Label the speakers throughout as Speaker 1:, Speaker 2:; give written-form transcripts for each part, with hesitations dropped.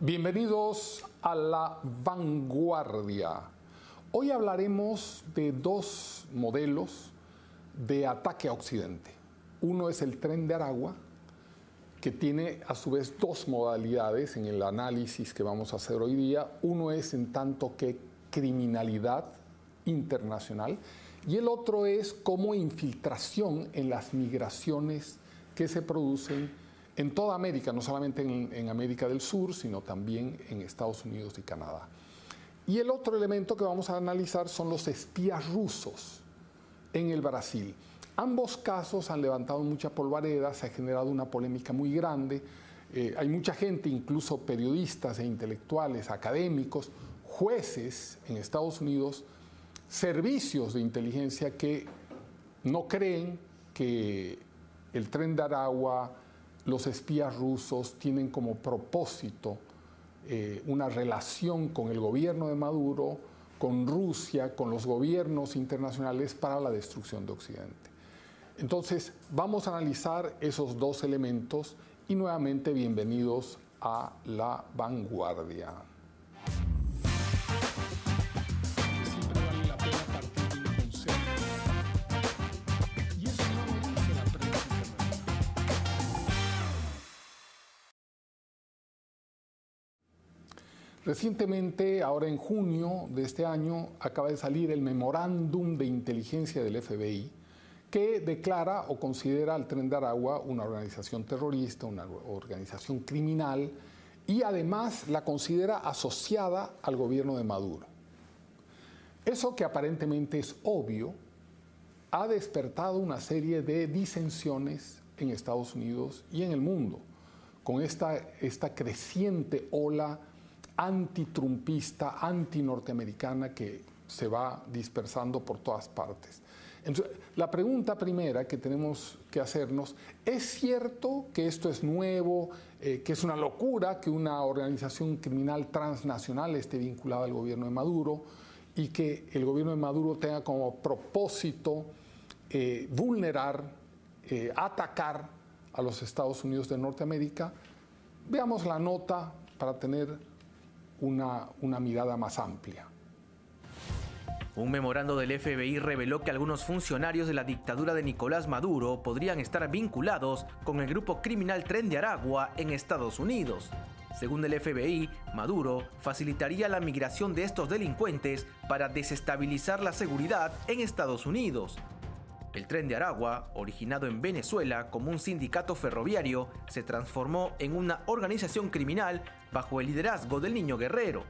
Speaker 1: Bienvenidos a La Vanguardia. Hoy hablaremos de dos modelos de ataque a Occidente. Uno es el Tren de Aragua, que tiene a su vez dos modalidades en el análisis que vamos a hacer hoy día. Uno es en tanto que criminalidad internacional y el otro es como infiltración en las migraciones que se producen en toda América, no solamente en América del Sur, sino también en Estados Unidos y Canadá. Y el otro elemento que vamos a analizar son los espías rusos en el Brasil. Ambos casos han levantado mucha polvareda, se ha generado una polémica muy grande. Hay mucha gente, incluso periodistas e intelectuales, académicos, jueces en Estados Unidos, servicios de inteligencia que no creen que el Tren de Aragua, los espías rusos tienen como propósito una relación con el gobierno de Maduro, con Rusia, con los gobiernos internacionales para la destrucción de Occidente. Entonces, vamos a analizar esos dos elementos y nuevamente bienvenidos a La Vanguardia. Siempre vale la pena partir de un concepto. Y eso no lo dice la prensa internacional. Recientemente, ahora en junio de este año, acaba de salir el memorándum de inteligencia del FBI, que declara o considera al Tren de Aragua una organización terrorista, una organización criminal, y además la considera asociada al gobierno de Maduro. Eso, que aparentemente es obvio, ha despertado una serie de disensiones en Estados Unidos y en el mundo, con esta creciente ola antitrumpista, antinorteamericana que se va dispersando por todas partes. Entonces, la pregunta primera que tenemos que hacernos, ¿es cierto que esto es nuevo, que es una locura que una organización criminal transnacional esté vinculada al gobierno de Maduro y que el gobierno de Maduro tenga como propósito vulnerar, atacar a los Estados Unidos de Norteamérica? Veamos la nota para tener una mirada más amplia.
Speaker 2: Un memorando del FBI reveló que algunos funcionarios de la dictadura de Nicolás Maduro podrían estar vinculados con el grupo criminal Tren de Aragua en Estados Unidos. Según el FBI, Maduro facilitaría la migración de estos delincuentes para desestabilizar la seguridad en Estados Unidos. El Tren de Aragua, originado en Venezuela como un sindicato ferroviario, se transformó en una organización criminal bajo el liderazgo del Niño Guerrero.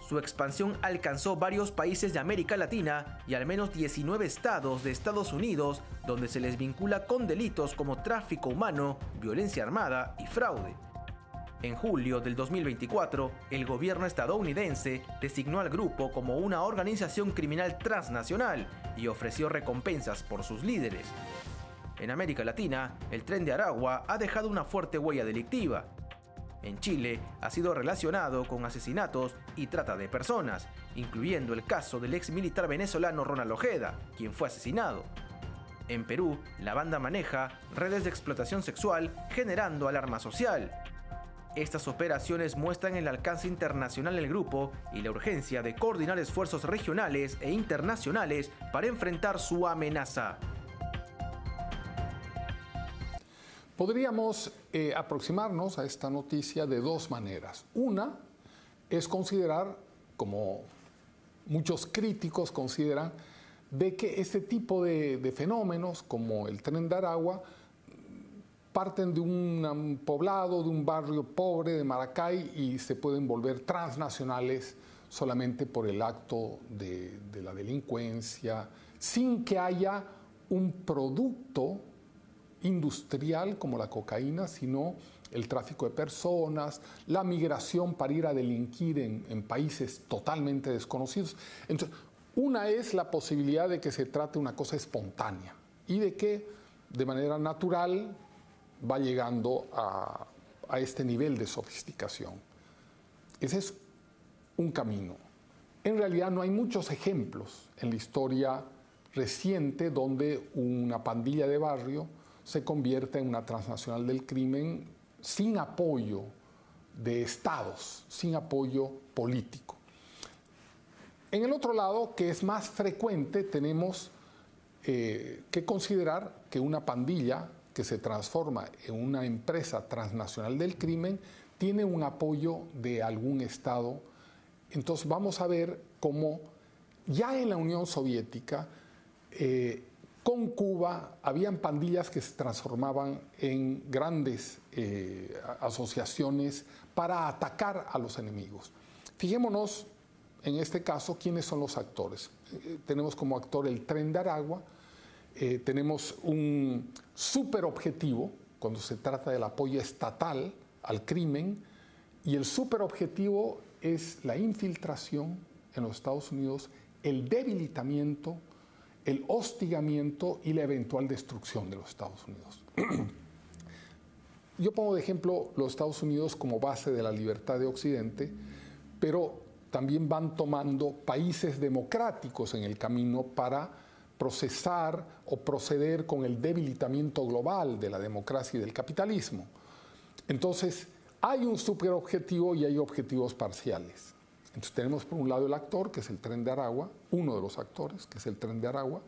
Speaker 2: Su expansión alcanzó varios países de América Latina y al menos 19 estados de Estados Unidos, donde se les vincula con delitos como tráfico humano, violencia armada y fraude. En julio del 2024, el gobierno estadounidense designó al grupo como una organización criminal transnacional y ofreció recompensas por sus líderes. En América Latina, el Tren de Aragua ha dejado una fuerte huella delictiva. En Chile ha sido relacionado con asesinatos y trata de personas, incluyendo el caso del ex militar venezolano Ronald Ojeda, quien fue asesinado. En Perú, la banda maneja redes de explotación sexual generando alarma social. Estas operaciones muestran el alcance internacional del grupo y la urgencia de coordinar esfuerzos regionales e internacionales para enfrentar su amenaza.
Speaker 1: Podríamos aproximarnos a esta noticia de dos maneras. Una es considerar, como muchos críticos consideran, de que este tipo de fenómenos, como el Tren de Aragua, parten de un poblado, de un barrio pobre de Maracay y se pueden volver transnacionales solamente por el acto de la delincuencia, sin que haya un producto industrial como la cocaína, sino el tráfico de personas, la migración para ir a delinquir en países totalmente desconocidos. Entonces, una es la posibilidad de que se trate una cosa espontánea y de que de manera natural va llegando a este nivel de sofisticación. Ese es un camino. En realidad no hay muchos ejemplos en la historia reciente donde una pandilla de barrio se convierte en una transnacional del crimen sin apoyo de estados sin apoyo político. En el otro lado, que es más frecuente, tenemos que considerar que una pandilla que se transforma en una empresa transnacional del crimen tiene un apoyo de algún estado. Entonces vamos a ver cómo ya en la Unión Soviética, con Cuba, habían pandillas que se transformaban en grandes asociaciones para atacar a los enemigos. Fijémonos en este caso quiénes son los actores. Tenemos como actor el Tren de Aragua, tenemos un superobjetivo cuando se trata del apoyo estatal al crimen, y el superobjetivo es la infiltración en los Estados Unidos, el debilitamiento, el hostigamiento y la eventual destrucción de los Estados Unidos. Yo pongo de ejemplo los Estados Unidos como base de la libertad de Occidente, pero también van tomando países democráticos en el camino para procesar o proceder con el debilitamiento global de la democracia y del capitalismo. Entonces, hay un superobjetivo y hay objetivos parciales. Entonces tenemos por un lado el actor, que es el Tren de Aragua, uno de los actores, que es el Tren de Aragua,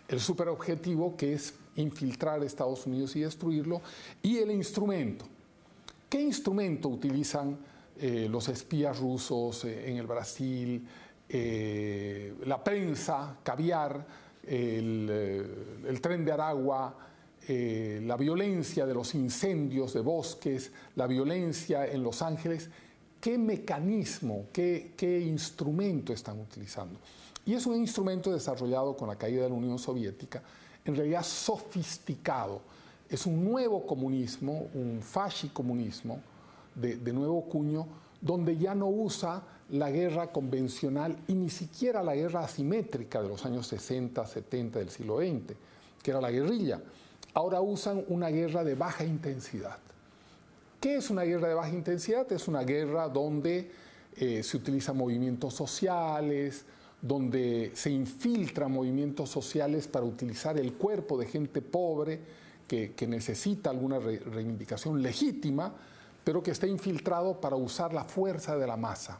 Speaker 1: el superobjetivo, que es infiltrar a Estados Unidos y destruirlo, y el instrumento. ¿Qué instrumento utilizan los espías rusos en el Brasil, la prensa, caviar, el Tren de Aragua, la violencia de los incendios de bosques, la violencia en Los Ángeles? ¿Qué mecanismo, qué instrumento están utilizando? Y es un instrumento desarrollado con la caída de la Unión Soviética, en realidad sofisticado. Es un nuevo comunismo, un fascicomunismo de nuevo cuño, donde ya no usa la guerra convencional y ni siquiera la guerra asimétrica de los años 60, 70 del siglo XX, que era la guerrilla. Ahora usan una guerra de baja intensidad. ¿Qué es una guerra de baja intensidad? Es una guerra donde se utilizan movimientos sociales, donde se infiltran movimientos sociales para utilizar el cuerpo de gente pobre que necesita alguna reivindicación legítima, pero que está infiltrado para usar la fuerza de la masa,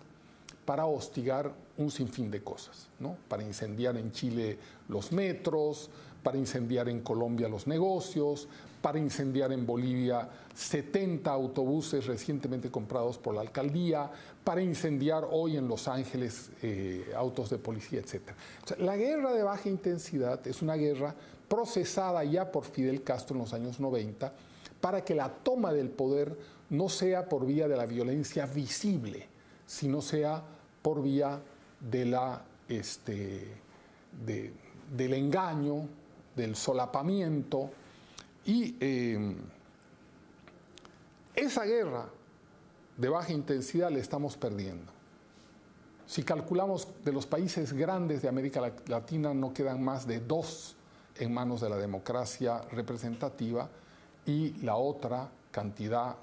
Speaker 1: para hostigar un sinfín de cosas, ¿no? Para incendiar en Chile los metros, para incendiar en Colombia los negocios, para incendiar en Bolivia 70 autobuses recientemente comprados por la alcaldía, para incendiar hoy en Los Ángeles autos de policía, etc. O sea, la guerra de baja intensidad es una guerra procesada ya por Fidel Castro en los años 90 para que la toma del poder no sea por vía de la violencia visible, sino sea por vía de del engaño, del solapamiento. Y esa guerra de baja intensidad la estamos perdiendo. Si calculamos de los países grandes de América Latina, no quedan más de 2 en manos de la democracia representativa y la otra cantidad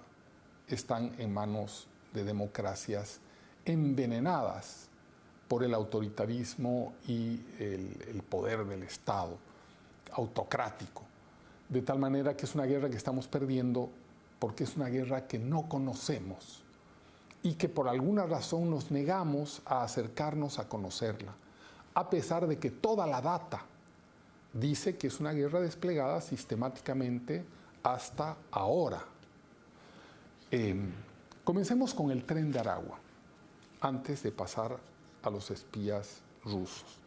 Speaker 1: están en manos de democracias envenenadas por el autoritarismo y el poder del Estado autocrático. De tal manera que es una guerra que estamos perdiendo porque es una guerra que no conocemos y que por alguna razón nos negamos a acercarnos a conocerla, a pesar de que toda la data dice que es una guerra desplegada sistemáticamente hasta ahora. Comencemos con el Tren de Aragua, antes de pasar a los espías rusos.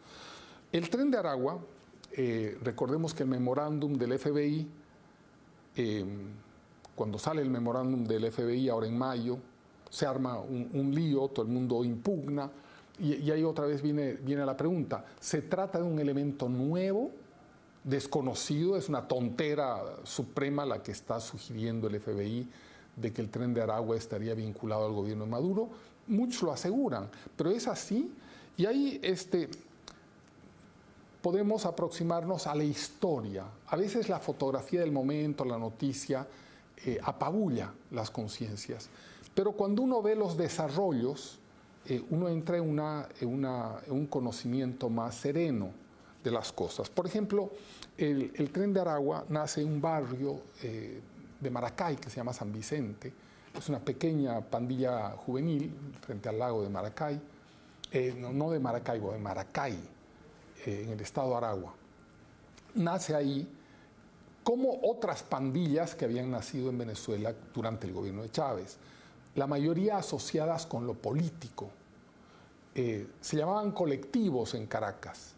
Speaker 1: El Tren de Aragua, recordemos que el memorándum del FBI, cuando sale el memorándum del FBI ahora en mayo, se arma un lío, todo el mundo impugna, y ahí otra vez viene la pregunta, ¿se trata de un elemento nuevo, desconocido? Es una tontera suprema la que está sugiriendo el FBI de que el Tren de Aragua estaría vinculado al gobierno de Maduro. Muchos lo aseguran, pero es así, y ahí podemos aproximarnos a la historia. A veces la fotografía del momento, la noticia, apabulla las conciencias, pero cuando uno ve los desarrollos, uno entra en un conocimiento más sereno de las cosas. Por ejemplo, el Tren de Aragua nace en un barrio de Maracay que se llama San Vicente, es una pequeña pandilla juvenil frente al lago de Maracay, no de Maracaibo, de Maracay, en el estado de Aragua. Nace ahí como otras pandillas que habían nacido en Venezuela durante el gobierno de Chávez, la mayoría asociadas con lo político. Se llamaban colectivos en Caracas.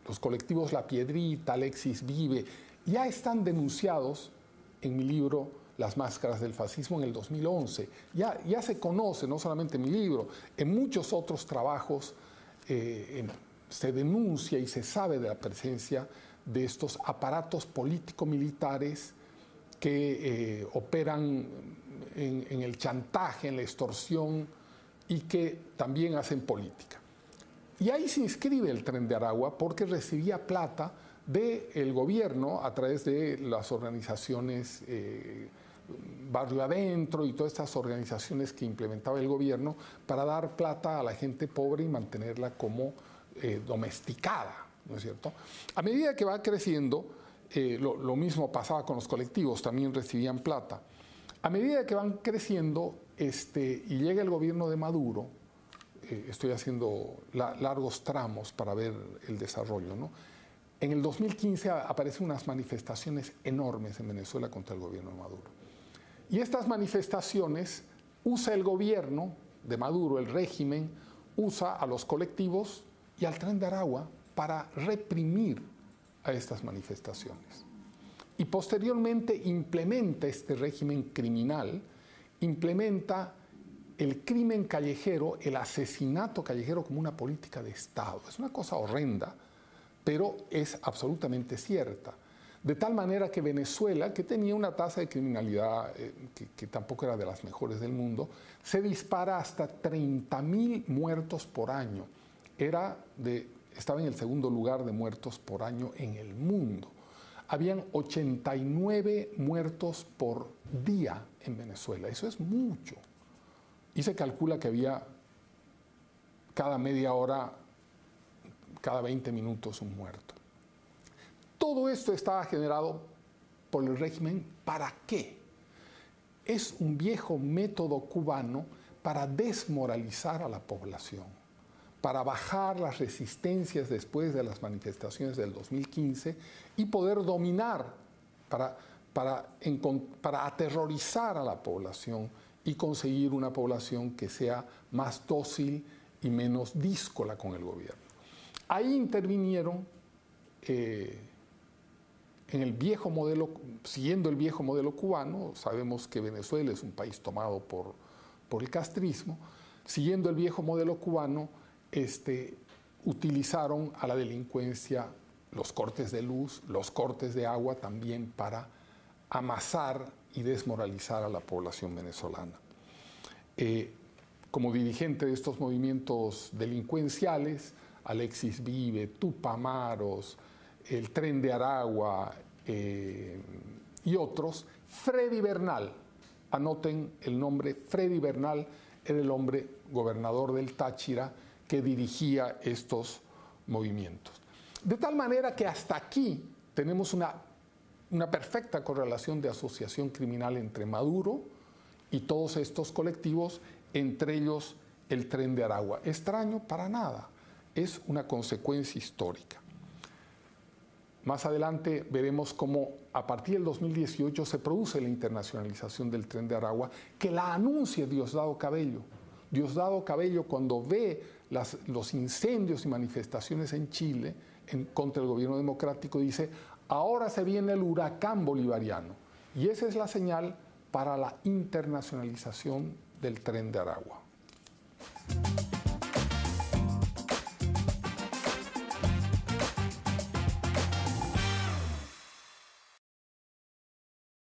Speaker 1: Los colectivos La Piedrita, Alexis Vive, ya están denunciados en mi libro Las Máscaras del Fascismo en el 2011. Ya se conoce, no solamente en mi libro, en muchos otros trabajos se denuncia y se sabe de la presencia de estos aparatos político-militares que operan en el chantaje, en la extorsión y que también hacen política. Y ahí se inscribe el Tren de Aragua porque recibía plata del gobierno a través de las organizaciones Barrio Adentro y todas estas organizaciones que implementaba el gobierno para dar plata a la gente pobre y mantenerla como domesticada, ¿no es cierto? A medida que va creciendo, lo mismo pasaba con los colectivos, también recibían plata. A medida que van creciendo y llega el gobierno de Maduro, estoy haciendo largos tramos para ver el desarrollo, ¿no? En el 2015 aparecen unas manifestaciones enormes en Venezuela contra el gobierno de Maduro. Y estas manifestaciones usa el gobierno de Maduro, el régimen, usa a los colectivos y al Tren de Aragua para reprimir a estas manifestaciones. Y posteriormente implementa este régimen criminal, implementa el crimen callejero, el asesinato callejero como una política de Estado. Es una cosa horrenda, pero es absolutamente cierta. De tal manera que Venezuela, que tenía una tasa de criminalidad que tampoco era de las mejores del mundo, se dispara hasta 30.000 muertos por año. Estaba en el segundo lugar de muertos por año en el mundo. Habían 89 muertos por día en Venezuela. Eso es mucho. Y se calcula que había cada media hora, cada 20 minutos un muerto. Todo esto estaba generado por el régimen. ¿Para qué? Es un viejo método cubano para desmoralizar a la población, para bajar las resistencias después de las manifestaciones del 2015 y poder dominar, para aterrorizar a la población y conseguir una población que sea más dócil y menos díscola con el gobierno. Ahí intervinieron siguiendo el viejo modelo cubano. Sabemos que Venezuela es un país tomado por el castrismo. Siguiendo el viejo modelo cubano, utilizaron a la delincuencia los cortes de luz, los cortes de agua también para amasar y desmoralizar a la población venezolana. Como dirigente de estos movimientos delincuenciales, Alexis Vive, Tupamaros, el Tren de Aragua y otros, Freddy Bernal, anoten el nombre, Freddy Bernal era el hombre gobernador del Táchira que dirigía estos movimientos. De tal manera que hasta aquí tenemos una perfecta correlación de asociación criminal entre Maduro y todos estos colectivos, entre ellos el Tren de Aragua. Extraño para nada, es una consecuencia histórica. Más adelante veremos cómo a partir del 2018 se produce la internacionalización del Tren de Aragua, que la anuncia Diosdado Cabello. Diosdado Cabello, cuando ve los incendios y manifestaciones en Chile contra el gobierno democrático, dice: ahora se viene el huracán bolivariano. Y esa es la señal para la internacionalización del Tren de Aragua.